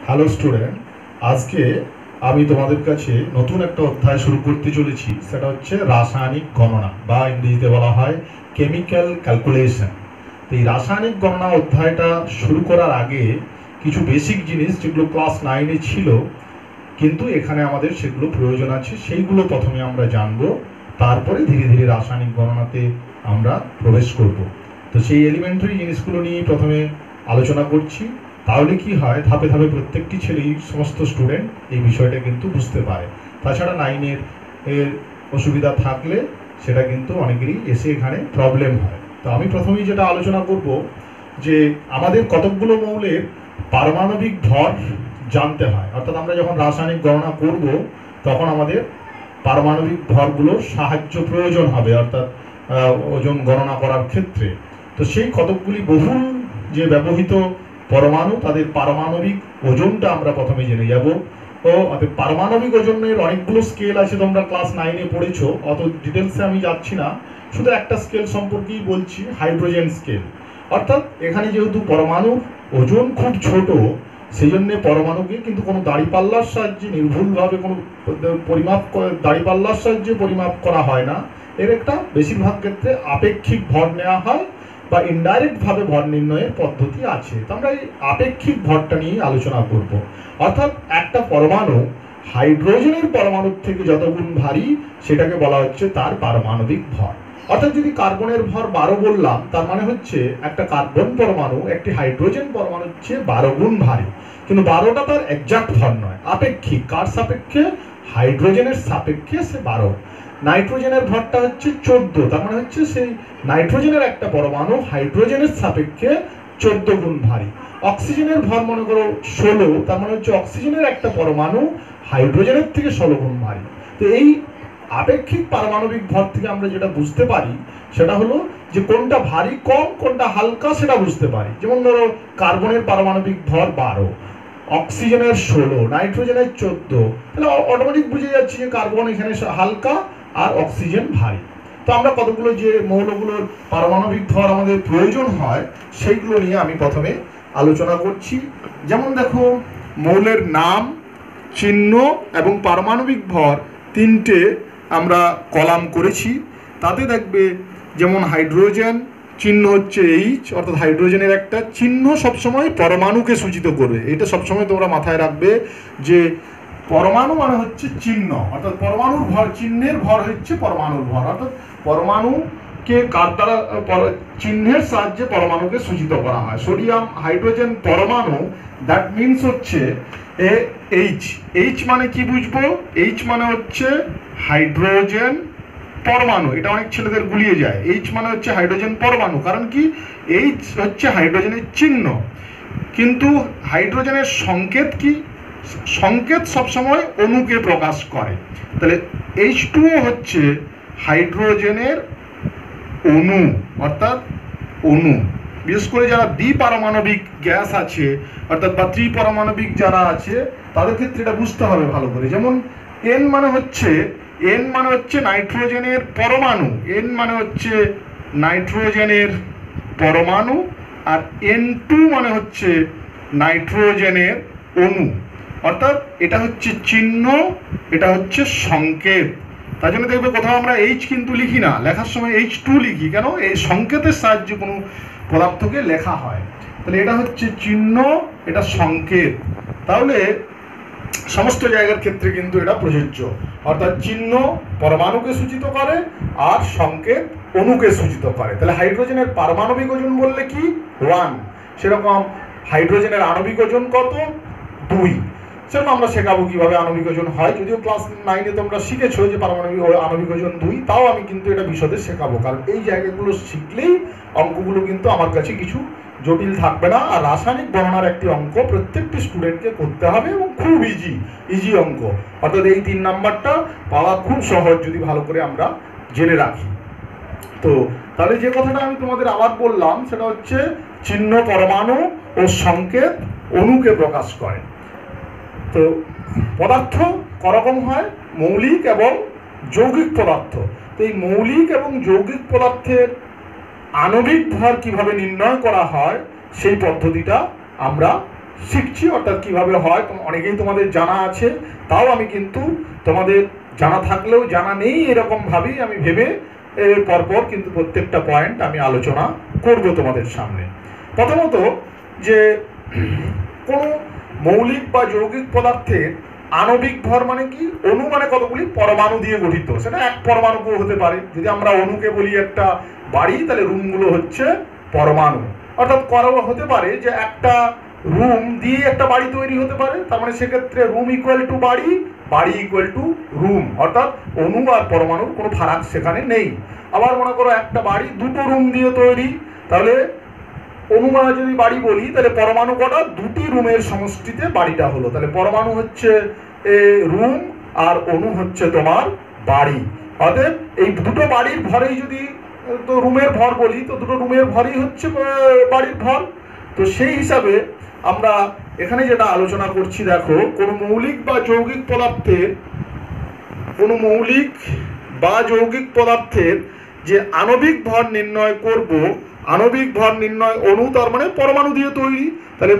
Hello student, আজকে আমি তোমাদের কাছে নতুন একটা অধ্যায় শুরু করতে চলেছি। সেটা হচ্ছে রাসায়নিক গণনা বা ইংরেজিতে বলা হয় কেমিক্যাল ক্যালকুলেশন। তো এই রাসায়নিক গণনা অধ্যায়টা শুরু করার আগে কিছু বেসিক জিনিস যেগুলো ক্লাস 9-এ ছিল, কিন্তু এখানে আমাদের সেগুলো প্রয়োজন আছে, সেইগুলো প্রথমে আমরা জানবো, তারপরে ধীরে ধীরে রাসায়নিক গণনাতে আমরা প্রবেশ করব। তো সেই এলিমেন্টারি জিনিসগুলো নিয়ে প্রথমে আলোচনা করছি। তাহলে কি হয়, ধাপে ধাপে প্রত্যেকটি ছেলেই, সমস্ত স্টুডেন্ট এই বিষয়টা কিন্তু বুঝতে পারে। তাছাড়া 9-এর অসুবিধা থাকলে সেটা কিন্তু অনেকেরই এসে এখানে প্রবলেম হয়। তো আমি প্রথমেই যেটা আলোচনা করব যে আমাদের কতকগুলো মৌলের পারমাণবিক ভর জানতে হয়। অর্থাৎ আমরা যখন রাসায়নিক গণনা করব তখন আমাদের পারমাণবিক ভরগুলোর সাহায্য প্রয়োজন হবে, অর্থাৎ ওজন গণনা করার ক্ষেত্রে। তো সেই কতকগুলি বহুল যে ব্যবহৃত পরমাণু, তাদের পারমাণবিক ওজনটা আমরা প্রথমে জেনে যাব। ও পারমাণবিক ওজনের অনেকগুলো স্কেল আছে, তোমরা ক্লাস 9-এ পড়েছো, অত ডিটেলসে আমি যাচ্ছি না, শুধু একটা স্কেল সম্পর্কেই বলছি, হাইড্রোজেন স্কেল। অর্থাৎ এখানে যেহেতু পরমাণুর ওজন খুব ছোট, সেই জন্য পরমাণুকে কিন্তু কোনো দাঁড়িপাল্লার সাহায্যে নির্ভুলভাবে কোনো দাঁড়িপাল্লার সাহায্যে পরিমাপ করা হয় না। এর একটা বেশিরভাগ ক্ষেত্রে আপেক্ষিক ভর নেওয়া হয় বা ইনডাইরেক্টভাবে ভর নির্ণয়ের পদ্ধতি আছে। তো আমরা এই আপেক্ষিক ভরটা নিয়ে আলোচনা করব। অর্থাৎ একটা পরমাণু হাইড্রোজেনের পরমাণুর থেকে যত গুণ ভারী, সেটাকে বলা হচ্ছে তার পারমাণবিক ভর। অর্থাৎ যদি কার্বনের ভর 12 বললাম, তার মানে হচ্ছে একটা কার্বন পরমাণু একটি হাইড্রোজেন পরমাণুর চেয়ে 12 গুণ ভারী। কিন্তু 12টা তার এক্সাক্ট ভর নয়, আপেক্ষিক। কার সাপেক্ষে? হাইড্রোজেনের সাপেক্ষে সে 12। নাইট্রোজেনের ভরটা হচ্ছে 14, তার মানে হচ্ছে সেই নাইট্রোজেনের একটা পরমাণু হাইড্রোজেনের সাপেক্ষে 14 গুণ ভারী। অক্সিজেনের ভর মনে করো 16, তার মানে হচ্ছে অক্সিজেনের একটা পরমাণু হাইড্রোজেনের থেকে 16 গুণ ভারী। তো এই আপেক্ষিক পারমাণবিক ভর থেকে আমরা যেটা বুঝতে পারি সেটা হলো যে কোনটা ভারী কম, কোনটা হালকা, সেটা বুঝতে পারি। যেমন ধরো কার্বনের পারমাণবিক ভর 12, অক্সিজেনের 16, নাইট্রোজেনের 14, তাহলে অটোমেটিক বুঝে যাচ্ছে যে কার্বন এখানে হালকা আর অক্সিজেন ভারী। তো আমরা কতগুলো যে মৌলগুলোর পারমাণবিক ভর আমাদের প্রয়োজন হয় সেইগুলো নিয়ে আমি প্রথমে আলোচনা করছি। যেমন দেখো, মৌলের নাম, চিহ্ন এবং পারমাণবিক ভর তিনটে আমরা কলাম করেছি। তাতে দেখবে যেমন হাইড্রোজেন, চিহ্ন হচ্ছে এইচ, অর্থাৎ হাইড্রোজেনের একটা চিহ্ন সবসময় পরমাণুকে সূচিত করবে। এটা সবসময় তোমরা মাথায় রাখবে যে পরমাণু মানে হচ্ছে চিহ্ন, অর্থাৎ পরমাণুর ভর, চিহ্নের ভর হচ্ছে পরমাণুর ভর। অর্থাৎ পরমাণুকে কার দ্বারা, চিহ্নের সাহায্যে পরমাণুকে সূচিত করা হয়। সোডিয়াম হাইড্রোজেন পরমাণু, দ্যাট মিনস হচ্ছে এইচ। এইচ মানে কি বুঝবো? এইচ মানে হচ্ছে হাইড্রোজেন পরমাণু। এটা অনেক ছেলেদের গুলিয়ে যায়। এইচ মানে হচ্ছে হাইড্রোজেন পরমাণু, কারণ কি? এইচ হচ্ছে হাইড্রোজেনের চিহ্ন। কিন্তু হাইড্রোজেনের সংকেত কি? সংকেত সবসময় অণুকে প্রকাশ করে। তাহলে H2O হচ্ছে হাইড্রোজেনের অণু, অর্থাৎ অণু। বিশেষ করে যারা দ্বিপারমাণবিক গ্যাস আছে, অর্থাৎ বা ত্রিপারমাণবিক যারা আছে, তাদের ক্ষেত্রে এটা বুঝতে হবে ভালো করে। যেমন N মানে হচ্ছে নাইট্রোজেনের পরমাণু, N মানে হচ্ছে নাইট্রোজেনের পরমাণু, আর N2 মানে হচ্ছে নাইট্রোজেনের অণু। অর্থাৎ এটা হচ্ছে চিহ্ন, এটা হচ্ছে সংকেত। তার জন্য দেখবে কোথাও আমরা এইচ কিন্তু লিখি না, লেখার সময় H2 লিখি। কেন? এই সংকেতের সাহায্যে কোনো পদার্থকে লেখা হয়। তাহলে এটা হচ্ছে চিহ্ন, এটা সংকেত। তাহলে সমস্ত জায়গার ক্ষেত্রে কিন্তু এটা প্রযোজ্য। অর্থাৎ চিহ্ন পরমাণুকে সূচিত করে আর সংকেত অণুকে সূচিত করে। তাহলে হাইড্রোজেনের পারমাণবিক ওজন বললে কি? 1। সেরকম হাইড্রোজেনের আণবিক ওজন কত? 2। সেরকম আমরা শেখাবো কিভাবে আণবিক ওজন হয়। যদিও ক্লাস 9-এ তোমরা শিখেছো যে পারমাণবিক আণবিক ওজন 2, তাও আমি কিন্তু এটা বিশদে শেখাবো, কারণ এই জায়গাগুলো শিখলেই অঙ্কগুলো কিন্তু আমার কাছে কিছু জটিল থাকবে না। আর রাসায়নিক গণনার একটি অঙ্ক প্রত্যেকটি স্টুডেন্টকে করতে হবে এবং খুব ইজি অঙ্ক। অর্থাৎ এই 3 নাম্বারটা পাওয়া খুব সহজ যদি ভালো করে আমরা জেনে রাখি। তো তাহলে যে কথাটা আমি তোমাদের আবার বললাম সেটা হচ্ছে চিহ্ন পরমাণু ও সংকেত অণুকে প্রকাশ করে। তো পদার্থ করকম হয়? মৌলিক এবং যৌগিক পদার্থ। তো এই মৌলিক এবং যৌগিক পদার্থের আণবিক ভর কিভাবে নির্ণয় করা হয় সেই পদ্ধতিটা আমরা শিখছি, অর্থাৎ কীভাবে হয় অনেকেই তোমাদের জানা আছে, তাও আমি কিন্তু তোমাদের জানা থাকলেও জানা নেই এরকমভাবেই আমি ভেবে এর পরপর কিন্তু প্রত্যেকটা পয়েন্ট আমি আলোচনা করব তোমাদের সামনে। প্রথমত যে কোনো মৌলিক বা যৌগিক পদার্থের আণবিক ভর মানে কি, অণু মানে কতগুলি পরমাণু দিয়ে গঠিত, সেটা এক পরমাণু হতে পারে। যদি আমরা অণুকে বলি একটা বাড়ি, তাহলে রুমগুলো হচ্ছে পরমাণু। অর্থাৎ হতে পারে যে একটা রুম দিয়ে একটা বাড়ি তৈরি হতে পারে, তার মানে সেক্ষেত্রে রুম ইকুয়াল টু বাড়ি, বাড়ি ইকুয়াল টু রুম, অর্থাৎ অণু আর পরমাণুর কোনো ফারাক সেখানে নেই। আবার মনে করো একটা বাড়ি দুটো রুম দিয়ে তৈরি, তাহলে অনুমানে যদি বাড়ি বলি তাহলে পরমাণু কটা, দুটি রুমের সমষ্টিতে বাড়িটা হলো, তাহলে পরমাণু হচ্ছে রুম আর অণু হচ্ছে তোমার বাড়ি। অতএব এই দুটো বাড়ির ভরেই যদি তো রুমের ভর বলি, তো দুটো রুমের ভরই হচ্ছে বাড়ির ভর। তো সেই হিসাবে আমরা এখানে যেটা আলোচনা করছি, দেখো কোনো মৌলিক বা যৌগিক পদার্থের যে আণবিক ভর নির্ণয় করব, আণবিক ভর নির্ণয় অণু তার মানে পরমাণু দিয়ে তৈরি, তাহলে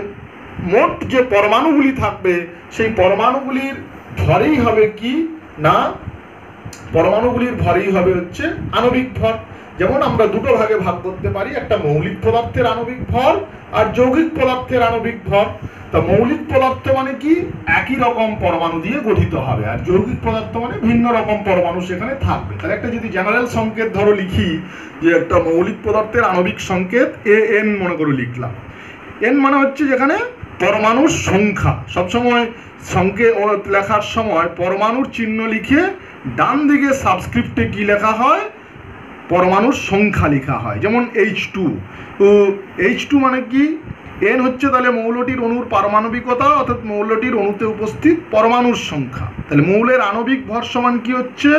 মোট যে পরমাণুগুলি থাকবে সেই পরমাণুগুলির ভরেই হবে কি না, পরমাণুগুলির ভরেই হবে হচ্ছে আণবিক ভর। যেমন আমরা দুটো ভাগে ভাগ করতে পারি, একটা মৌলিক পদার্থের আণবিক ভর আর যৌগিক পদার্থের আণবিক ভর। তা মৌলিক পদার্থ মানে কি, একই রকম পরমাণু দিয়ে গঠিত হবে, আর যৌগিক পদার্থ মানে ভিন্ন রকম পরমাণু সেখানে থাকবে। তাহলে একটা যদি জেনারেল সংকেত ধরো লিখি, যে একটা মৌলিক পদার্থের আণবিক সংকেত এন মনে করে লিখলাম। এন মানে হচ্ছে যেখানে পরমাণুর সংখ্যা, সবসময় সংকেত লেখার সময় পরমাণুর চিহ্ন লিখে ডান দিকে সাবস্ক্রিপ্টে কি লেখা হয়, পরমাণুর সংখ্যা লেখা হয়। যেমন H2, তো H2 মানে কি, এন হচ্ছে তাহলে মৌলটির অণুর পারমাণবিকতা, অর্থাৎ মৌলটির অণুতে উপস্থিত পরমাণুর সংখ্যা। তাহলে মৌলের আণবিক ভর সমান কি হচ্ছে,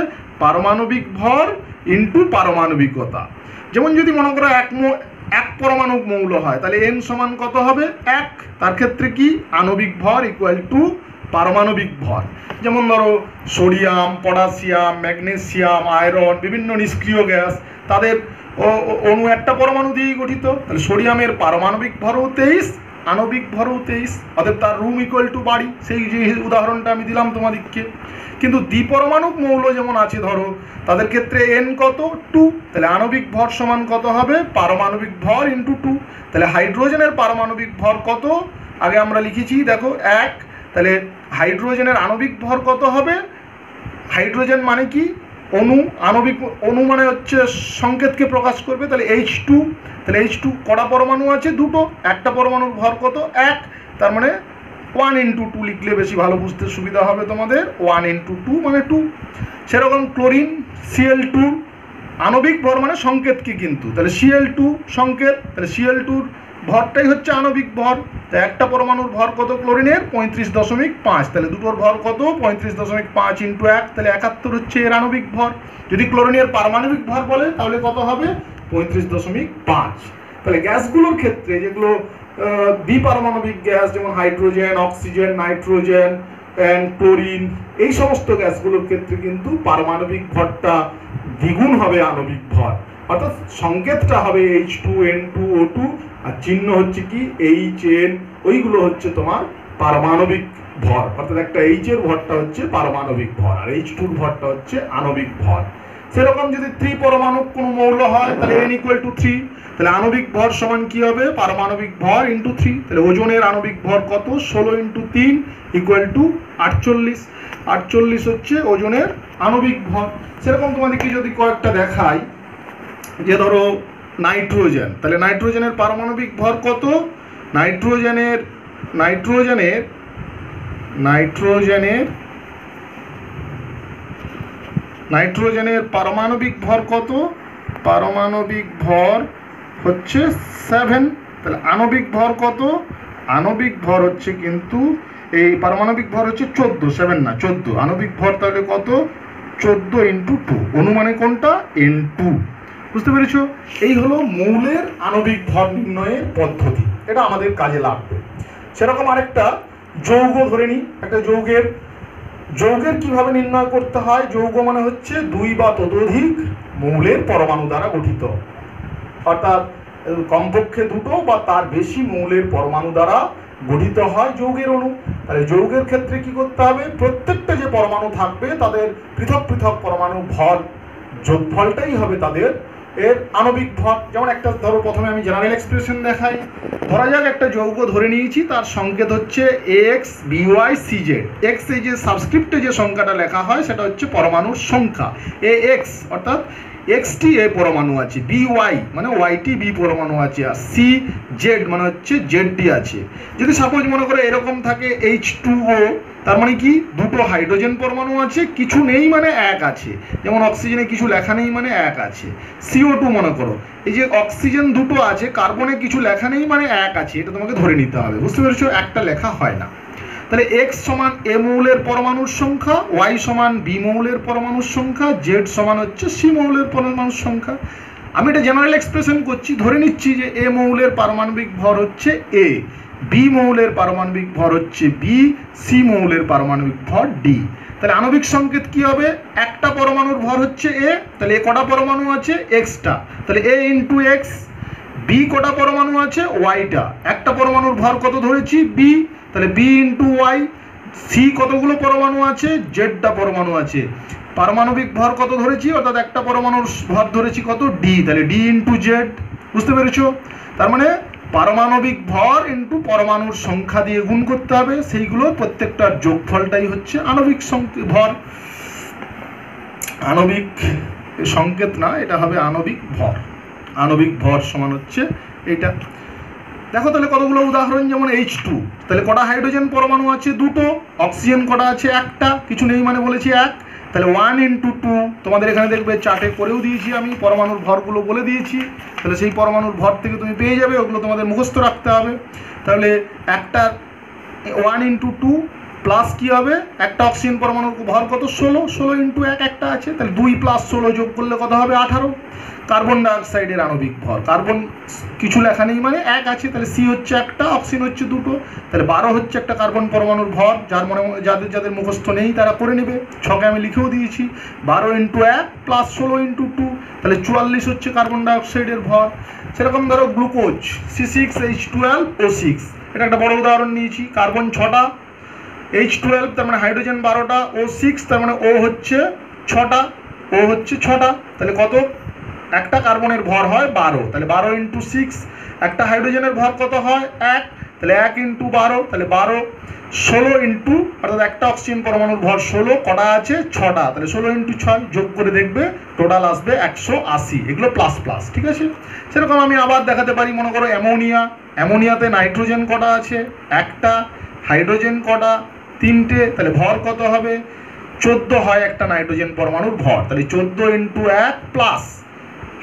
পারমাণবিক ভর ইন্টু পারমাণবিকতা। যেমন যদি মনে করো এক পরমাণু মৌল হয়, তাহলে এন সমান কত হবে, এক। তার ক্ষেত্রে কি, আণবিক ভর ইকুয়াল টু পারমাণবিক ভর। যেমন ধরো সোডিয়াম, পটাশিয়াম, ম্যাগনেসিয়াম, আয়রন, বিভিন্ন নিষ্ক্রিয় গ্যাস, তাদের অণু একটা পরমাণু দিয়েই গঠিত, তাহলে সোডিয়ামের পারমাণবিক ভরও 23, আণবিক ভরও 23, অর্থাৎ তার রুম ইকুয়াল টু বাড়ি, সেই যে উদাহরণটা আমি দিলাম তোমাদেরকে। কিন্তু দ্বিপরমাণুক মৌল যেমন আছে ধরো, তাদের ক্ষেত্রে এন কত, 2, তাহলে আণবিক ভর সমান কত হবে, পারমাণবিক ভর ইন্টু 2। তাহলে হাইড্রোজেনের পারমাণবিক ভর কত, আগে আমরা লিখেছি দেখো 1, তাহলে হাইড্রোজেনের আণবিক ভর কত হবে, হাইড্রোজেন মানে কি, অণু, আণবিক অণু মানে হচ্ছে সংকেতকে প্রকাশ করবে, তাহলে H2, তাহলে H2 কটা পরমাণু আছে, দুটো, একটা পরমাণুর ভর কত, 1, তার মানে 1 ইন্টু 2 লিখলে বেশি ভালো বুঝতে সুবিধা হবে তোমাদের, 1 ইন্টু 2 মানে 2। সেরকম ক্লোরিন Cl2, আণবিক ভর মানে সংকেত কি কিন্তু, তাহলে Cl2 সংকেত, তাহলে Cl2-র ভরটাই হচ্ছে আণবিক ভর। তাই একটা পরমাণুর ভর কত ক্লোরিনের, 35.5, তাহলে দুটোর ভর কত, 35.5 ইন্টু 1, তাহলে 71 হচ্ছে এর আণবিক ভর। যদি ক্লোরিনের পারমাণবিক ভর বলে তাহলে কত হবে, 35.5। তাহলে গ্যাসগুলোর ক্ষেত্রে যেগুলো দ্বিপারমাণবিক গ্যাস, যেমন হাইড্রোজেন, অক্সিজেন, নাইট্রোজেন, ক্লোরিন, এই সমস্ত গ্যাসগুলোর ক্ষেত্রে কিন্তু পারমাণবিক ভরটা দ্বিগুণ হবে আণবিক ভর, অর্থাৎ সংকেতটা হবে H2N2O2, আর চিহ্ন হচ্ছে কি HN, ওইগুলো হচ্ছে তোমার পারমাণবিক ভর, অর্থাৎ একটা H এর ভরটা হচ্ছে পারমাণবিক ভর আর H2-র ভরটা হচ্ছে আণবিক ভর। সেরকম যদি ত্রিপরমাণু কোনো মৌল হয়, তাহলে N ইকুয়াল টু 3, তাহলে আণবিক ভর সমান কি হবে, পারমাণবিক ভর ইন্টু 3। তাহলে ওজনের আণবিক ভর কত, 16 ইন্টু 3 ইকুয়াল টু 48, 48 হচ্ছে ওজনের আণবিক ভর। সেরকম তোমাদেরকে যদি কয়েকটা দেখাই, যে ধরো নাইট্রোজেন, তাহলে নাইট্রোজেনের পারমাণবিক ভর কত, নাইট্রোজেনের পারমাণবিক ভর কত, পারমাণবিক ভর হচ্ছে 7, তাহলে আণবিক ভর কত, আণবিক ভর হচ্ছে কিন্তু এই পারমাণবিক ভর হচ্ছে 14, 7 না 14, আণবিক ভর তাহলে কত, 14 ইন্টু 2, অনুমানে কোনটা, N2। বুঝতে পেরেছো? এই হলো মৌলের আণবিক ভর নির্ণয়ের পদ্ধতি, এটা আমাদের কাজে লাগবে। সেরকম আরেকটা যৌগ ধরে নিই, একটা যৌগের কিভাবে নির্ণয় করতে হয়। যৌগ মানে হচ্ছে দুই বা ততোধিক মৌলের পরমাণু দ্বারা গঠিত, অর্থাৎ কমপক্ষে দুটো বা তার বেশি মৌলের পরমাণু দ্বারা গঠিত হয় যৌগের অণু। তাহলে যৌগের ক্ষেত্রে কি করতে হবে, প্রত্যেকটা যে পরমাণু থাকবে তাদের পৃথক পৃথক পরমাণু ভর যোগফলটাই হবে তাদের এর আণবিক ভর। যেমন একটা ধরো প্রথমে আমি জেনারেল এক্সপ্রেশন দেখাই। ধরা যাক একটা যৌগ ধরে নিয়েছি, তার সংকেত হচ্ছে এক্স বিওয়াই সিজেড। এক্স এই যে সাবস্ক্রিপ্টে যে সংখ্যাটা লেখা হয় সেটা হচ্ছে পরমাণুর সংখ্যা, এ এক্স অর্থাৎ এক্সটি এ পরমাণু আছে, বি ওয়াই মানে ওয়াইটি বি পরমাণু আছে, আর সি জেড মানে হচ্ছে জেডটি আছে। যদি সাপোজ মনে করে এরকম থাকে H2O, তার মানে কি দুটো হাইড্রোজেন পরমাণু আছে, কিছু নেই মানে এক আছে, যেমন অক্সিজেনে কিছু লেখা নেই মানে এক আছে। CO2 মনে করো, এই যে অক্সিজেন দুটো আছে, কার্বনে কিছু লেখা নেই মানে এক আছে, এটা তোমাকে ধরে নিতে হবে, বুঝতে পেরেছো? একটা লেখা হয় না। তাহলে এক্স সমান এ মৌলের পরমাণুর সংখ্যা, ওয়াই সমান বি মৌলের পরমাণুর সংখ্যা, জেড সমান হচ্ছে সি মৌলের পরমাণুর সংখ্যা। আমি এটা জেনারেল এক্সপ্রেশন করছি, ধরে নিচ্ছি যে এ মৌলের পারমাণবিক ভর হচ্ছে এ, বি মৌলের পারমাণবিক ভর হচ্ছে বি, সি মৌলের পারমাণবিক ভর ডি। তাহলে আণবিক সংকেত কি হবে, একটা পরমাণুর ভর হচ্ছে এ, তাহলে এ কটা পরমাণু আছে, এক্সটা, তাহলে এ ইন্টু এক্স। বি কটা পরমাণু আছে, ওয়াইটা, একটা পরমাণুর ভর কত ধরেছি, বি, তাহলে বি ইন্টু ওয়াই। সি কতগুলো পরমাণু আছে, জেডটা পরমাণু আছে, পারমাণবিক ভর কত ধরেছি, অর্থাৎ একটা পরমাণুর ভর ধরেছি কত, ডি, তাহলে ডি ইন্টু জেড। বুঝতে পেরেছো? তার মানে পারমাণবিক ভর ইন্টু পরমাণুর সংখ্যা দিয়ে গুণ করতে হবে, সেইগুলোর প্রত্যেকটার যোগফলটাই হচ্ছে আণবিক ভর। আণবিক সংকেত না, এটা হবে আণবিক ভর। আণবিক ভর সমান হচ্ছে এইটা। দেখো তাহলে কতগুলো উদাহরণ, যেমন H2, তাহলে কটা হাইড্রোজেন পরমাণু আছে, দুটো, অক্সিজেন কটা আছে, একটা, কিছু নেই মানে বলেছি এক, তাহলে 1 ইন্টু 2, তোমাদের এখানে দেখবে চার্টে করেও দিয়েছি আমি, পরমাণুর ভরগুলো বলে দিয়েছি, তাহলে সেই পরমাণুর ভর থেকে তুমি পেয়ে যাবে, ওগুলো তোমাদের মুখস্থ রাখতে হবে। তাহলে একটা 1 ইন্টু 2 প্লাস কী হবে, একটা অক্সিজেন পরমাণুর ভর কত, 16, 16 ইন্টু 1 একটা আছে, তাহলে 2 প্লাস 16 যোগ করলে কত হবে, 18। কার্বন ডাইঅক্সাইডের আণবিক ভর, কার্বন কিছু লেখা নেই মানে এক আছে, তাহলে সি হচ্ছে একটা, অক্সিজেন হচ্ছে দুটো, তাহলে 12 হচ্ছে একটা কার্বন পরমাণুর ভর। যার যাদের যাদের মুখস্থ নেই তারা করে নেবে, ছকে আমি লিখেও দিয়েছি, 12 ইন্টু 1 প্লাস 16 ইন্টু 2, তাহলে 44 হচ্ছে কার্বন ডাইঅক্সাইডের ভর। সেরকম ধরো গ্লুকোজ C6H12O6, এটা একটা বড় উদাহরণ নিয়েছি, কার্বন 6টা, H12 তার মানে হাইড্রোজেন 12টা, O6 তার মানে ও হচ্ছে 6টা, ও হচ্ছে 6টা, তাহলে কত, একটা কার্বনের ভর হয় 12, তাহলে 12 ইন্টু 6, একটা হাইড্রোজেনের ভর কত হয় 1, তাহলে 1 ইন্টু 12, তাহলে 12, 16 ইন্টু, অর্থাৎ একটা অক্সিজেন পরমাণুর ভর 16, কটা আছে 6টা, তাহলে 16 ইন্টু 6 যোগ করে দেখবে টোটাল আসবে 180, এগুলো প্লাস প্লাস, ঠিক আছে? সেরকম আমি আবার দেখাতে পারি, মনে করো অ্যামোনিয়া, অ্যামোনিয়াতে নাইট্রোজেন কটা আছে, একটা, হাইড্রোজেন কটা, 3টে, তাহলে ভর কত হবে, 14 হয় একটা নাইট্রোজেন পরমাণুর ভর, তাহলে 14 ইন্টু 1 প্লাস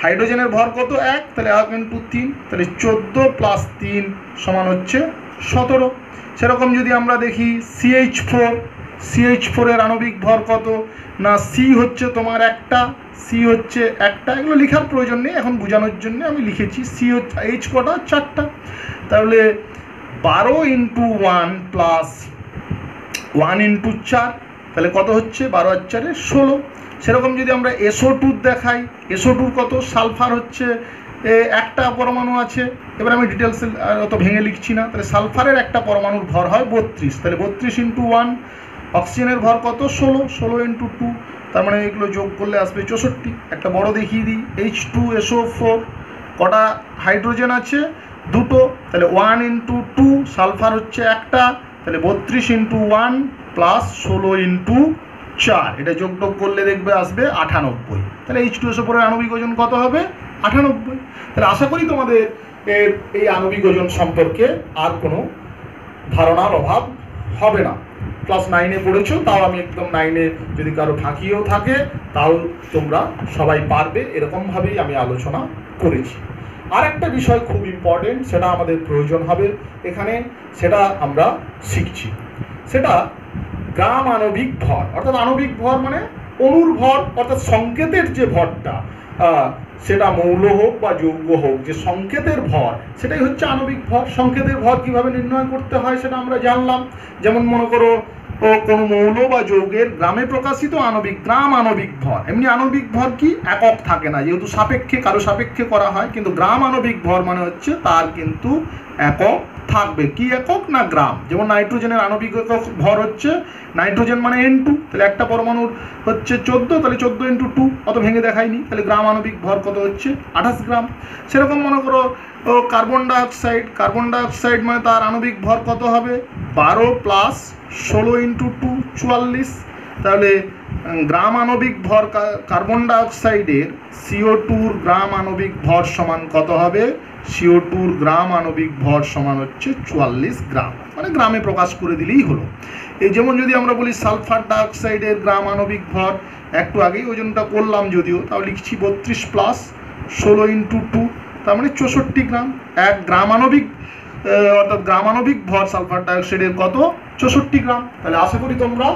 হাইড্রোজেনের ভর কত 1, তাহলে 1 ইন্টু 3, তাহলে 14 প্লাস 3 সমান হচ্ছে 17। সেরকম যদি আমরা দেখি CH4 এর আণবিক ভর কত না, সি হচ্ছে তোমার একটা, সি হচ্ছে একটা, এগুলো লেখার প্রয়োজন নেই, এখন বোঝানোর জন্য আমি লিখেছি, সি হচ্ছে এইচ কটা 4টা, তাহলে 12 ইন্টু 1 প্লাস 1 ইন্টু 4, তাহলে কত হচ্ছে, 12 আর 4 16। সেরকম যদি আমরা SO2 দেখাই, SO2 কত, সালফার হচ্ছে একটা পরমাণু আছে, এবার আমি ডিটেলস অত ভেঙে লিখছি না, তাহলে সালফারের একটা পরমাণুর ভর হয় 32, তাহলে 32 ইন্টু 1, অক্সিজেনের ভর কত 16, 16 ইন্টু 2, তার মানে এগুলো যোগ করলে আসবে 64। একটা বড় দেখিয়ে দিই, H2SO4, কটা হাইড্রোজেন আছে, দুটো, তাহলে 1 ইন্টু 2, সালফার হচ্ছে একটা, তাহলে 32 ইন্টু 1 প্লাস 16 ইন্টু 4, এটা যোগ করলে দেখবে আসবে 98, তাহলে H2SO4 এর আণবিক ওজন কত হবে, 98। তাহলে আশা করি তোমাদের এই আণবিক ওজন সম্পর্কে আর কোনো ধারণার অভাব হবে না। ক্লাস 9-এ পড়েছো, তাও আমি একদম 9-এ যদি কারো ফাঁকিও থাকে তাও তোমরা সবাই পারবে, এরকমভাবেই আমি আলোচনা করেছি। আর একটা বিষয় খুব ইম্পর্টেন্ট, সেটা আমাদের প্রয়োজন হবে এখানে, সেটা আমরা শিখছি, সেটা গ্রাম আণবিক ভর, অর্থাৎ আণবিক ভর মানে অণুর ভর, অর্থাৎ সংকেতের যে ভরটা, সেটা মৌল হোক বা যৌগ হোক, যে সংকেতের ভর সেটাই হচ্ছে আণবিক ভর। সংকেতের ভর কিভাবে নির্ণয় করতে হয় সেটা আমরা জানলাম, যেমন মনে করো ও কোনো মৌল বা যৌগের গ্রামে প্রকাশিত আণবিক গ্রাম আণবিক ভর। এমনি আণবিক ভর কি একক থাকে না, যেহেতু সাপেক্ষে কারো সাপেক্ষে করা হয়, কিন্তু গ্রাম আণবিক ভর মানে হচ্ছে তার কিন্তু একক থাকবে। কি একক না গ্রাম। যেমন নাইট্রোজেনের আণবিক একক ভর হচ্ছে নাইট্রোজেন মানে N2, তাহলে একটা পরমাণুর হচ্ছে 14, তাহলে 14 × 2, অত ভেঙে দেখায়নি, তাহলে গ্রাম আণবিক ভর কত হচ্ছে 28 গ্রাম। সেরকম মনে করো কার্বন ডাইঅক্সাইড মানে তার আণবিক ভর কত হবে 12 + 16 × 2 44, তাহলে গ্রাম আণবিক ভর কার্বন ডাইঅক্সাইডের CO2-র গ্রাম আণবিক ভর সমান কত হবে, CO2-র গ্রাম আণবিক ভর সমান হচ্ছে 44 গ্রাম, মানে গ্রামে প্রকাশ করে দিলেই হলো। এই যেমন যদি আমরা বলি সালফার ডাইঅক্সাইডের গ্রাম আণবিক ভর, একটু আগেই ওজনটা করলাম যদিও, তাও লিখছি 32 + 16 × 2, তার মানে 64 গ্রাম। এক গ্রাম আণবিক অর্থাৎ গ্রাম আণবিক ভর সালফার ডাইঅক্সাইডের কত 64 গ্রাম। তাহলে আশা করি তোমরা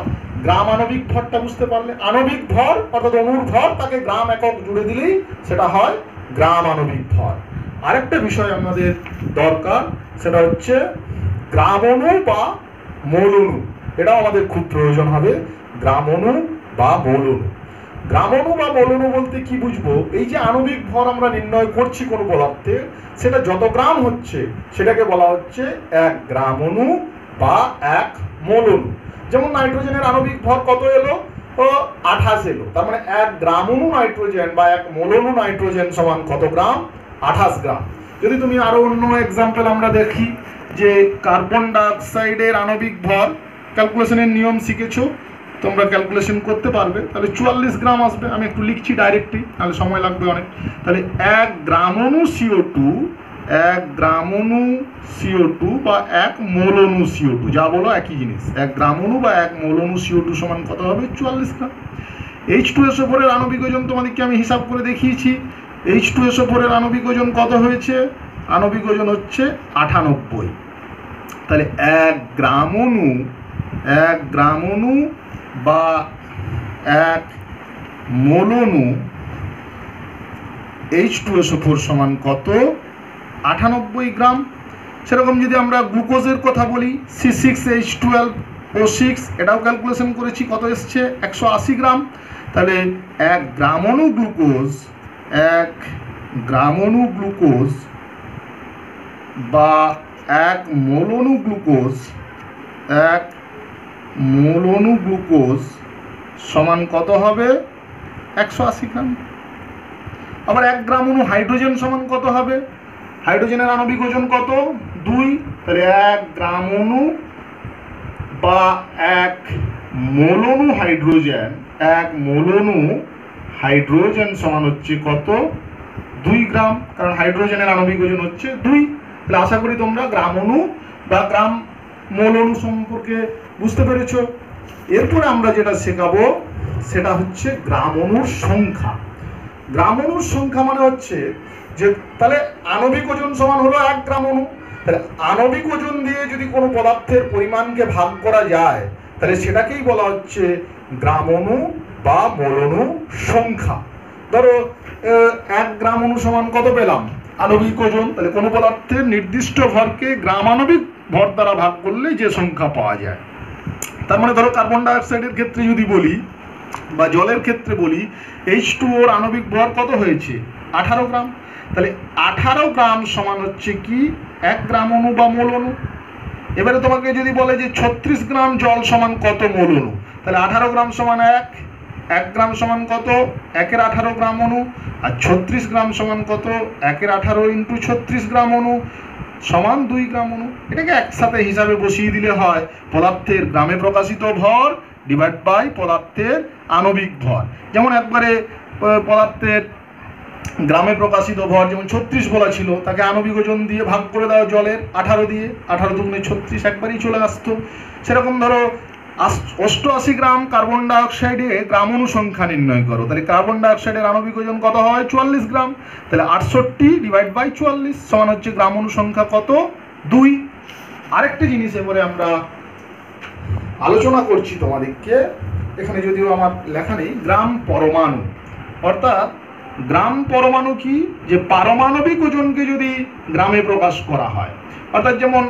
গ্রাম আণবিক ভরটা বুঝতে পারলে। আণবিক ভর অর্থাৎ অণুর ভর, তাকে গ্রাম একক জুড়ে দিলেই সেটা হয় গ্রাম আণবিক ভর। আরেকটা বিষয় আমাদের দরকার, সেটা হচ্ছে গ্রাম অণু বা মোল অণু। এটাও আমাদের খুব প্রয়োজন হবে, গ্রাম অণু বা মোল অণু। গ্রাম অণু বা মোল অণু বলতে কি বুঝবো, এই যে আণবিক ভর আমরা নির্ণয় করছি কোনো পদার্থে, সেটা যত গ্রাম হচ্ছে সেটাকে বলা হচ্ছে 1 গ্রাম অণু বা 1 মোল অণু। যেমন নাইট্রোজেনের আণবিক ভর কত এলো, 28 এলো, তার মানে 1 গ্রাম অণু নাইট্রোজেন বা 1 মোল অণু নাইট্রোজেন সমান কত গ্রাম, 28 গ্রাম। যদি তুমি আরো অন্য এক্সাম্পল আমরা দেখি, যে কার্বন ডাইঅক্সাইডের আণবিক ভর, ক্যালকুলেশনের নিয়ম শিখেছো তোমরা, ক্যালকুলেশন করতে পারবে, তাহলে 44 গ্রাম আসবে। আমি একটু লিখছি ডাইরেক্টলি, তাহলে সময় লাগবে অনেক। তাহলে 1 গ্রাম অণু CO2, 1 গ্রাম অণু CO2 বা 1 মোল অণু CO2, যা বলো একই জিনিস, 1 গ্রাম অণু বা 1 মোল অণু CO2 সমান কত হবে 44 গ্রাম। H2SO4 এর আণবিক ওজন তোমাদেরকে আমি হিসাব করে দেখিয়েছি। H2SO4 এর আণবিক ওজন কত হয়েছে, আণবিক ওজন হচ্ছে 98। তাহলে 1 গ্রাম অণু বা 1 মোল অণু H2SO4 সমান কত 98 গ্রাম। সেরকম যদি আমরা গ্লুকোজের কথা বলি, C6H12O6, এটাও ক্যালকুলেশন করেছি, কত এসছে 180 গ্রাম। তাহলে 1 গ্রাম অণু গ্লুকোজ, 1 গ্রাম অণু গ্লুকোজ বা 1 মোল অণু গ্লুকোজ, 1 মোল অণু গ্লুকোজ সমান কত হবে 180 গ্রাম। আবার 1 গ্রাম অণু হাইড্রোজেন সমান কত হবে, হাইড্রোজেনের আণবিক ওজন কত 2, তাহলে 1 গ্রাম অণু বা 1 মোল অণু হাইড্রোজেন, 1 মোল অণু হাইড্রোজেন সমান হচ্ছে কত 2 গ্রাম, কারণ হাইড্রোজেনের আণবিক ওজন হচ্ছে 2। তাহলে আশা করি তোমরা গ্রাম অণু বা গ্রাম মোল অণু সম্পর্কে বুঝতে পেরেছো। এরপরে আমরা যেটা শেখাবো সেটা হচ্ছে গ্রাম অণুর সংখ্যা। গ্রাম অণুর সংখ্যা মানে হচ্ছে যে, তাহলে আণবিক ওজন সমান হলো 1 গ্রাম অণু, তাহলে আণবিক ওজন দিয়ে যদি কোনো পদার্থের পরিমাণকে ভাগ করা যায়, তাহলে সেটাকেই বলা হচ্ছে গ্রাম অণু বা মোল অণু সংখ্যা। ধরো 1 গ্রাম অণু সমান কত পেলাম আণবিক ওজন, তাহলে কোনো পদার্থের নির্দিষ্ট ভরকে গ্রাম আণবিক ভর দ্বারা ভাগ করলে যে সংখ্যা পাওয়া যায়। তার মানে ধরো কার্বন ডাইঅক্সাইডের ক্ষেত্রে যদি বলি বা জলের ক্ষেত্রে বলি, H2O-র আণবিক ভর কত হয়েছে 18 গ্রাম, তাহলে 18 গ্রাম সমান হচ্ছে কি 1 গ্রাম অণু বা মোল অণু। এবারে তোমাকে যদি বলে যে 36 গ্রাম জল সমান কত মোল অণু, তাহলে 18 গ্রাম সমান 1 গ্রাম সমান কত 1-এর 18 গ্রাম অণু, আর 36 গ্রাম সমান কত 1-এর 18 × 36 গ্রাম অণু সমান 2 গ্রাম অণু। এটাকে একসাথে হিসাবে বসিয়ে দিলে হয় পদার্থের গ্রামে প্রকাশিত ভর ডিভাইড বাই পদার্থের আণবিক ভর। যেমন একবারে পদার্থের গ্রামে প্রকাশিত ভর যেমন 36 বলা ছিল, তাকে আণবিক ওজন দিয়ে ভাগ করে দাও জলের 18 দিয়ে, 18 দুগুণে 36 একবারই চলে আসতো। সেরকম ধরো 88 গ্রাম কার্বন ডাইঅক্সাইডে গ্রাম অণু সংখ্যা নির্ণয় করো, তাহলে কার্বন ডাইঅক্সাইডের আণবিক ওজন কত হয় 44 গ্রাম, তাহলে 68 ডিভাইড বাই 44 সমান হচ্ছে গ্রাম অণু সংখ্যা কত 2। আরেকটা জিনিস এবারে আমরা আলোচনা করছি তোমাদেরকে, এখানে যদিও আমার লেখা নেই, গ্রাম পরমাণু। অর্থাৎ গ্রাম পরমাণু কি, যে পারমাণবিক ওজনকে যদি গ্রামে প্রকাশ করা হয়, অর্থাৎ যেমন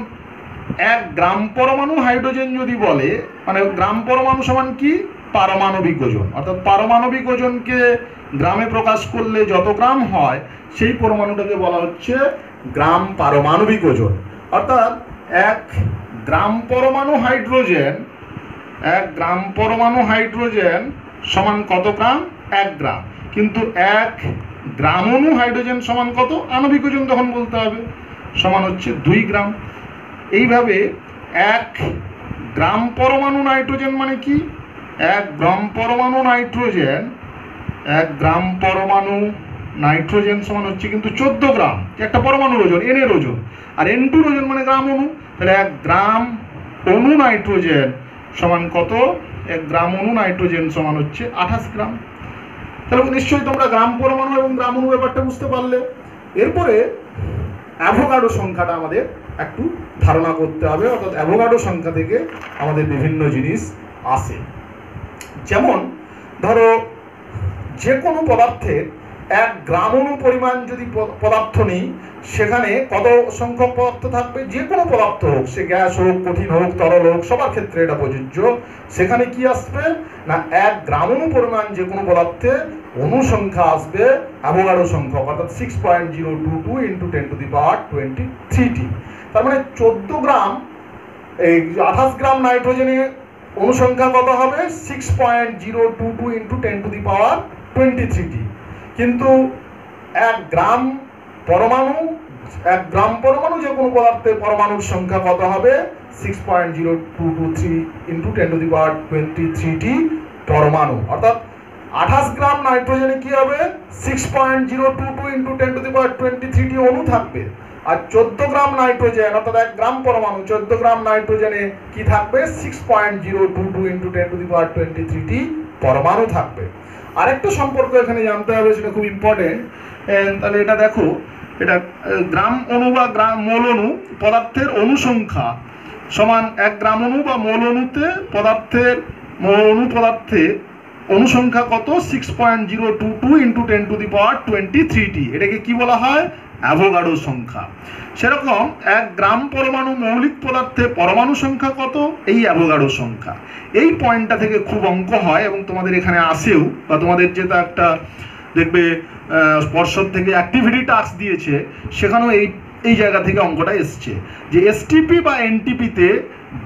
এক গ্রাম পরমাণু হাইড্রোজেন যদি বলে, মানে গ্রাম পরমাণু সমান কি, পারমাণবিক ওজন, অর্থাৎ পারমাণবিক ওজনকে গ্রামে প্রকাশ করলে যত গ্রাম হয় সেই পরমাণুটাকে বলা হচ্ছে গ্রাম পারমাণবিক ওজন। অর্থাৎ এক গ্রাম পরমাণু হাইড্রোজেন, এক গ্রাম পরমাণু হাইড্রোজেন সমান কত গ্রাম, 1 গ্রাম। কিন্তু 1 গ্রাম অণু হাইড্রোজেন সমান কত, আণবিক ওজন তখন বলতে হবে, সমান হচ্ছে 2 গ্রাম। এইভাবে 1 গ্রাম পরমাণু নাইট্রোজেন মানে কি, 1 গ্রাম পরমাণু নাইট্রোজেন, 1 গ্রাম পরমাণু নাইট্রোজেন সমান হচ্ছে কিন্তু 14 গ্রাম, একটা পরমাণুর ওজন, এন এর ওজন, আর N2 ওজন মানে গ্রাম অণু। তাহলে 1 গ্রাম অণু নাইট্রোজেন সমান কত, 1 গ্রাম অণু নাইট্রোজেন সমান হচ্ছে 28 গ্রাম। তাহলে নিশ্চয়ই তোমরা গ্রাম পরমাণু এবং গ্রাম অণু ব্যাপারটা বুঝতে পারলে। এরপরে অ্যাভোগাড্রো সংখ্যাটা আমাদের একটু ধারণা করতে হবে, অর্থাৎ অ্যাভোগাড্রো সংখ্যা থেকে আমাদের বিভিন্ন জিনিস আসে। যেমন ধরো যে কোনো পদার্থের 1 গ্রাম অণু পরিমাণ যদি পদার্থ নিই, সেখানে কত সংখ্যক পদার্থ থাকবে, যে কোনো পদার্থ হোক, সে গ্যাস হোক, কঠিন হোক, তরল হোক, সবার ক্ষেত্রে এটা প্রযোজ্য। সেখানে কি আসবে না, 1 গ্রাম অণু পরিমাণ যে কোনো পদার্থে অণু সংখ্যা আসবে অ্যাভোগাড্রো সংখ্যক, অর্থাৎ 6.022 × 10⁻23t। তার মানে 14 গ্রাম, এই 28 গ্রাম নাইট্রোজেনের অণু সংখ্যা কত হবে, 6.022 × 10⁻23t। কিন্তু 1 গ্রাম পরমাণু, 1 গ্রাম পরমাণু যে কোনো পদার্থের পরমাণুর সংখ্যা কত হবে, 6.0223 × 10⁻23t পরমাণু। অর্থাৎ 28 গ্রাম নাইট্রোজেনে কি হবে, 6.022 × 10⁻23t অণু থাকবে, আর 14 গ্রাম নাইট্রোজেন, অর্থাৎ 1 গ্রাম পরমাণু 14 গ্রাম নাইট্রোজেনে কি থাকবে, 6.022 × 10⁻23t পরমাণু থাকবে। আরেকটা সম্পর্ক এখানে জানতে হবে, সেটা খুব ইম্পর্টেন্ট। তাহলে এটা দেখো, এটা গ্রাম অণু বা মোল অণু পদার্থের অণু সংখ্যা সমান 1 গ্রাম অণু বা মোল অণুতে পদার্থের অণু পদার্থে অণু সংখ্যা কত, 6.022 × 10⁻23t। এটাকে কি বলা হয়, অ্যাভোগাড্রো সংখ্যা। সেরকম 1 গ্রাম পরমাণু মৌলিক পদার্থে পরমাণু সংখ্যা কত, এই অ্যাভোগাড্রো সংখ্যা। এই পয়েন্টটা থেকে খুব অঙ্ক হয় এবং তোমাদের এখানে আসেও, বা তোমাদের যেটা একটা দেখবে পর্ষদ থেকে অ্যাক্টিভিটি টাস্ক দিয়েছে, সেখানেও এই জায়গা থেকে অঙ্কটা এসছে যে এসটিপি বা এনটিপিতে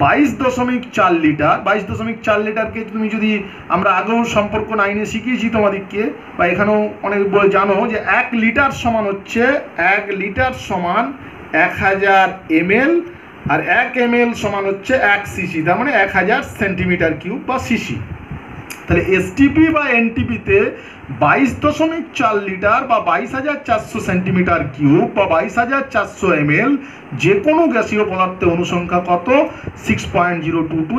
22.4 লিটার, 22.4 লিটারকে তুমি যদি, আমরা আগেও সম্পর্ক 9-এ শিখিয়েছি তোমাদেরকে, বা এখানেও অনেক জানো যে 1 লিটার সমান হচ্ছে, 1 লিটার সমান 1000 ml, আর 1 ml সমান হচ্ছে 1 সিসি, তার মানে 1000 সেন্টিমিটার কিউব বা সিসি। তাহলে এসটিপি বা এনটিপিতে 22.4 লিটার বা 22,400 সেন্টিমিটার কিউব বা 22,400 ml যে কোনো গ্যাসীয় পদার্থের অনুসংখ্যা কত, 6.022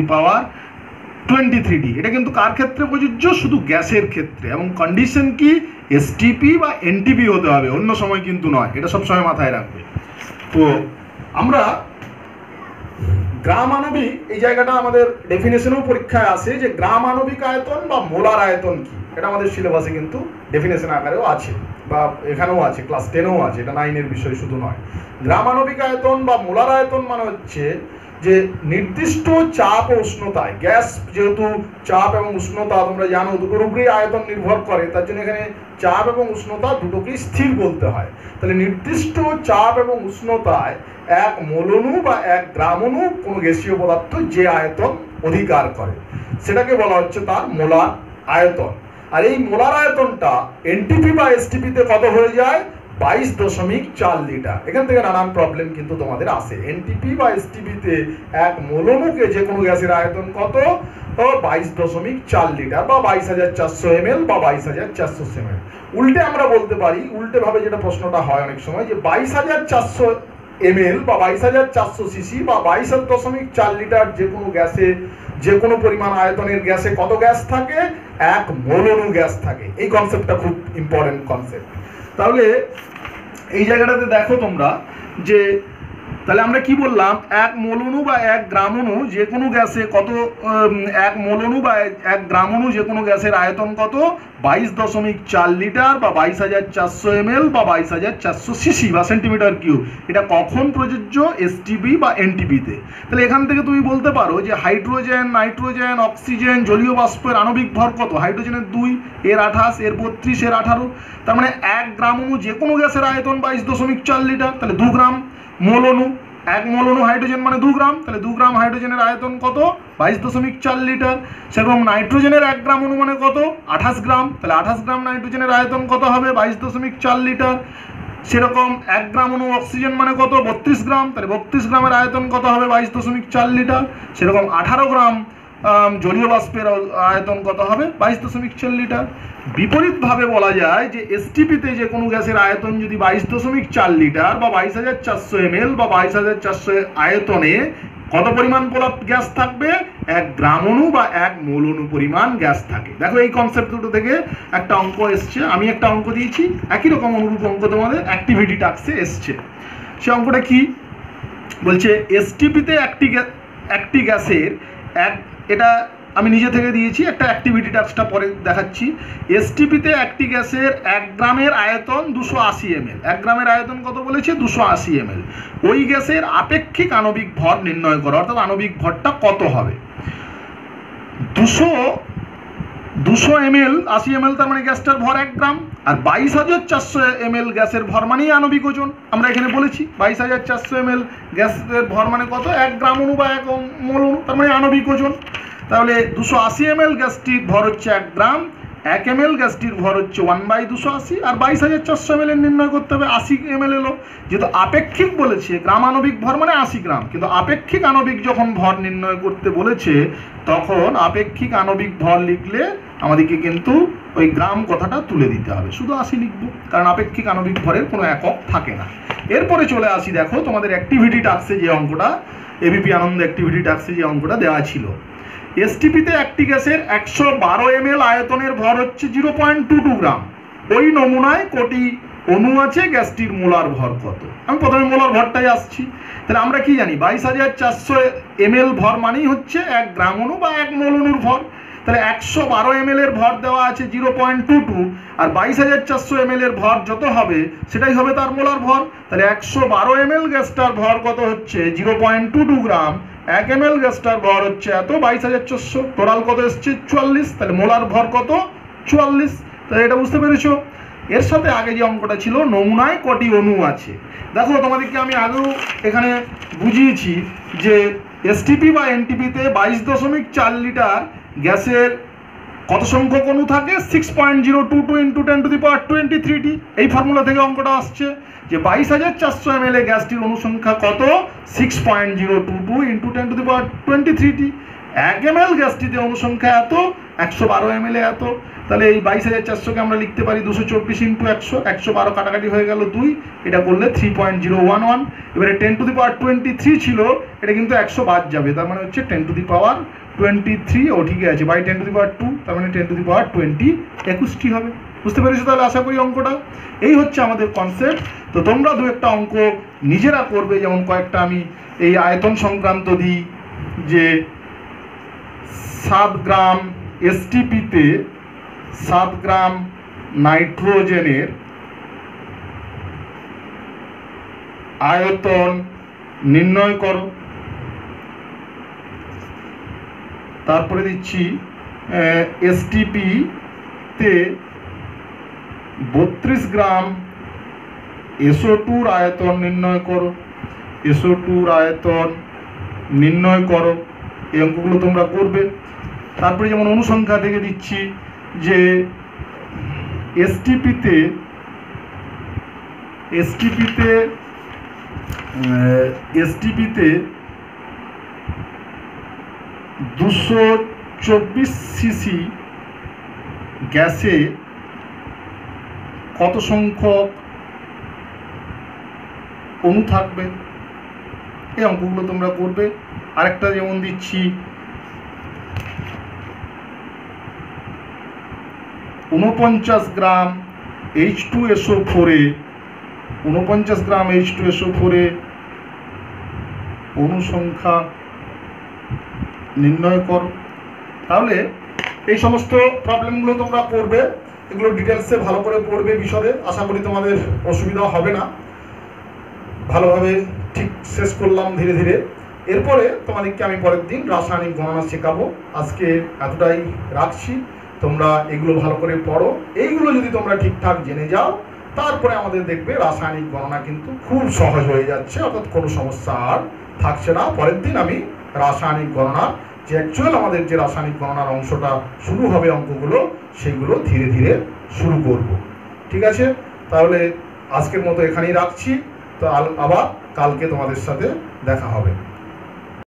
× 10⁻23t। এটা কিন্তু কার ক্ষেত্রে প্রযোজ্য, শুধু গ্যাসের ক্ষেত্রে, এবং কন্ডিশন কি, এসটিপি বা এনটিপি হতে হবে, অন্য সময় কিন্তু নয়, এটা সবসময় মাথায় রাখবে। তো আমরা গ্রাম আণবিক, এই জায়গাটা আমাদের ডেফিনেশনেও পরীক্ষায় আসে যে গ্রাম আণবিক আয়তন বা মোলার আয়তন কি, এটা আমাদের সিলেবাসে কিন্তু ডেফিনেশন আকারেও আছে, বা এখানেও আছে, ক্লাস 10-এও আছে, এটা 9-এর বিষয় শুধু নয়। গ্রাম আণবিক আয়তন বা মোলার আয়তন মানে হচ্ছে যে নির্দিষ্ট চাপ ও উষ্ণতায়, গ্যাস যেহেতু চাপ এবং উষ্ণতা তোমরা জানো দুটোর উপরেই আয়তন নির্ভর করে, তার জন্য এখানে চাপ এবং উষ্ণতা দুটোকেই স্থির বলতে হয়। তাহলে নির্দিষ্ট চাপ এবং উষ্ণতায় 1 মোল অণু বা 1 গ্রাম অণু কোনো গ্যাসীয় পদার্থ যে আয়তন অধিকার করে, সেটাকে বলা হচ্ছে তার মোলার আয়তন। আর এই মোলার আয়তনটা এনটিপি বা এসটিপিতে কত হয়ে যায়, 22.4 লিটার। এখান থেকে নানান প্রবলেম কিন্তু তোমাদের আসে। এনটিপি বা এসটিপিতে 1 মোল অণুকে যে কোনো গ্যাসের আয়তন কত, 22.4 লিটার বা 22,400 ml বা 22,400 ml। উল্টে আমরা বলতে পারি, উল্টে ভাবে যেটা প্রশ্নটা হয় অনেক সময়, যে 22,400 ml বা 22,400 সিসি বা 22.4 লিটার যে কোনো গ্যাসে, যে কোনো পরিমাণ আয়তনের গ্যাসে কত গ্যাস থাকে, 1 মোল অণু গ্যাস থাকে। এই কনসেপ্টটা খুব ইম্পর্টেন্ট কনসেপ্ট। তাহলে এই জায়গাটাতে দেখো তোমরা যে তাহলে আমরা কি বললাম, 1 মোল অণু বা 1 গ্রাম অণু যে কোনো গ্যাসে কত, 1 মোল অণু বা 1 গ্রাম অণু যে কোনো গ্যাসের আয়তন কত, 22.4 লিটার বা 22,400 ml বা 22,400 সিসি বা সেন্টিমিটার কিউব। এটা কখন প্রযোজ্য, এসটিপি বা এনটিপিতে। তাহলে এখান থেকে তুমি বলতে পারো যে হাইড্রোজেন, নাইট্রোজেন, অক্সিজেন, জলীয় বাষ্পের আণবিক ভর কত, হাইড্রোজেনের 2, এর 28, এর 32, এর 18। তার মানে 1 গ্রাম অণু যে কোনো গ্যাসের আয়তন 22.4 লিটার, তাহলে 2 গ্রাম। মোল অণু, 1 মোল অণু হাইড্রোজেন মানে 2 গ্রাম, তাহলে 2 গ্রাম হাইড্রোজেনের আয়তন কত, 22.4 লিটার। সেরকম নাইট্রোজেনের 1 গ্রাম অণু মানে কত, 28 গ্রাম, তাহলে 28 গ্রাম নাইট্রোজেনের আয়তন কত হবে, 22.4 লিটার। সেরকম 1 গ্রাম অণু অক্সিজেন মানে কত, 32 গ্রাম, তাহলে 32 গ্রামের আয়তন কত হবে, 22.4 লিটার। সেরকম 18 গ্রাম জলীয় বাষ্পের আয়তন কত হবে, 22.4 লিটার। বিপরীতভাবে বলা যায় যে এসটিপিতে যে কোনো গ্যাসের আয়তন যদি 22.4 লিটার বা 22,400 ml বা 22,400 আয়তনে কত পরিমাণ গ্যাস থাকবে, 1 গ্রাম অণু বা 1 মোল অণু পরিমাণ গ্যাস থাকে। দেখো এই কনসেপ্ট দুটো থেকে একটা অঙ্ক এসছে, আমি একটা অঙ্ক দিয়েছি, একই রকম অনুরূপ অঙ্ক তোমাদের অ্যাক্টিভিটি টাস্কে এসছে। সে অঙ্কটা কি বলছে, এসটিপিতে একটি গ্যাসের এটা আমি নিজে থেকে দিয়েছি, একটা অ্যাক্টিভিটি টাস্কটা পরে দেখাচ্ছি। এসটিপিতে একটি গ্যাসের 1 গ্রামের আয়তন 280 ml, 1 গ্রামের আয়তন কত বলেছে, 280 ml। ওই গ্যাসের আপেক্ষিক আণবিক ভর নির্ণয় করো, অর্থাৎ আণবিক ভরটা কত হবে। 200 ml, 80 ml তার মানে গ্যাসটার ভর 1 গ্রাম, আর 22,400 ml গ্যাসের ভর মানেই আণবিক ওজন। আমরা এখানে বলেছি 22,400 ml গ্যাসের ভর মানে কত, 1 গ্রাম অণু বা 1 মোল অণু, তার মানে আণবিক ওজন। তাহলে 280 ml গ্যাসটির ভর হচ্ছে 1 গ্রাম, 1 ml গ্যাসটির ভর হচ্ছে 1/280, আর 22,400 ml এর নির্ণয় করতে হবে, 80 ml এলো। যেহেতু আপেক্ষিক বলেছে, গ্রাম আণবিক ভর মানে 80 গ্রাম, কিন্তু আপেক্ষিক আণবিক যখন ভর নির্ণয় করতে বলেছে তখন আপেক্ষিক আণবিক ভর লিখলে আমাদেরকে কিন্তু ওই গ্রাম কথাটা তুলে দিতে হবে, শুধু 80 লিখবো, কারণ আপেক্ষিক আণবিক ভরের কোনো একক থাকে না। এরপরে চলে আসি, দেখো তোমাদের অ্যাক্টিভিটি টাস্কে যে অঙ্কটা, এবিপি আনন্দ অ্যাক্টিভিটি টাস্কে যে অঙ্কটা দেওয়া ছিল। এসটিপিতে একটি গ্যাসের 112 ml আয়তনের ভর হচ্ছে 0.22 গ্রাম। ওই নমুনায় কোটি অণু আছে, গ্যাসটির মোলার ভর কত। আমি প্রথমে মোলার ভরটাই আসছি। তাহলে আমরা কি জানি, 22,400 ml ভর মানেই হচ্ছে 1 গ্রাম অণু বা 1 মোল অণুর ভর। তাহলে 112 ml এর ভর দেওয়া আছে 0.22, আর 22,400 ml এর ভর যত হবে সেটাই হবে তার মোলার ভর। তাহলে 112 ml গ্যাসটার ভর কত হচ্ছে, 0.22 গ্রাম, 1 ml গ্যাসটার ভর হচ্ছে এত, 22,400, টোটাল কত এসছে 44, তাহলে মোলার ভর কত 44। তাহলে এটা বুঝতে পেরেছো। এর সাথে আগে যে অঙ্কটা ছিল, নমুনায় কটি অণু আছে। দেখো তোমাদেরকে আমি আগেও এখানে বুঝিয়েছি যে এসটিপি বা এনটিপিতে 22.4 লিটার গ্যাসের কত সংখ্যক অণু থাকে, 6.022 × 10⁻23t। এই ফর্মুলা থেকে অঙ্কটা আসছে যে 22,400 ml গ্যাসটির অনুসংখ্যা কত, 6.022 × 10⁻23t। 1 ml গ্যাসটিতে অনুসংখ্যা এত, 112 ml এত। তাহলে এই 22,400কে আমরা লিখতে পারি 224 × 100, 112 কাটাকাটি হয়ে গেল 2, এটা করলে 3.011। এবারে 10⁻23 ছিল, এটা কিন্তু 100 বাদ যাবে, তার মানে হচ্ছে 10⁻23, ও ঠিকই আছে, বাই 10⁻2, তার মানে 10⁻20 21টি হবে। বুঝতে পেরেছো তাহলে আশা করি অঙ্কটা। এই হচ্ছে আমাদের কনসেপ্ট। তো তোমরা দু একটা অঙ্ক নিজেরা করবে, যেমন কয়েকটা আমি এই আয়তন সংক্রান্ত দিই, যে 7 গ্রাম এসটিপিতে 7 গ্রাম নাইট্রোজেনের আয়তন নির্ণয় করো। তারপরে দিচ্ছি এসটিপিতে 32 গ্রাম SO2 আয়তন নির্ণয় করো, SO2 আয়তন নির্ণয় করো। এই অঙ্কগুলো তোমরা করবে। তারপরে যেমন অনুসংখ্যা থেকে দিচ্ছি যে এসটিপিতে 224 সিসি গ্যাসে কত সংখ্যক অণু থাকবে। এই অঙ্কগুলো তোমরা করবে। আরেকটা যেমন দিচ্ছি 49 গ্রাম H2SO4 এ 49 গ্রাম H2SO4 এ অনুসংখ্যা নির্ণয় করো। তাহলে এই সমস্ত প্রবলেমগুলো তোমরা করবে, এগুলো ডিটেলসে ভালো করে পড়বে বিশদে। আশা করি তোমাদের অসুবিধা হবে না। ভালোভাবে ঠিক শেষ করলাম ধীরে ধীরে। এরপরে তোমাদেরকে আমি পরের দিন রাসায়নিক গণনা শেখাবো। আজকে এতটাই রাখছি। তোমরা এগুলো ভালো করে পড়ো। এইগুলো যদি তোমরা ঠিকঠাক জেনে যাও, তারপরে আমাদের দেখবে রাসায়নিক গণনা কিন্তু খুব সহজ হয়ে যাচ্ছে, অর্থাৎ কোনো সমস্যা আর থাকছে না। পরের দিন আমি রাসায়নিক গণনা যে অ্যাকচুয়াল আমাদের যে রাসায়নিক গণনার অংশটা শুরু হবে, অঙ্কগুলো সেইগুলো ধীরে ধীরে শুরু করব। ঠিক আছে, তাহলে আজকের মতো এখানেই রাখছি। তো আবার কালকে তোমাদের সাথে দেখা হবে।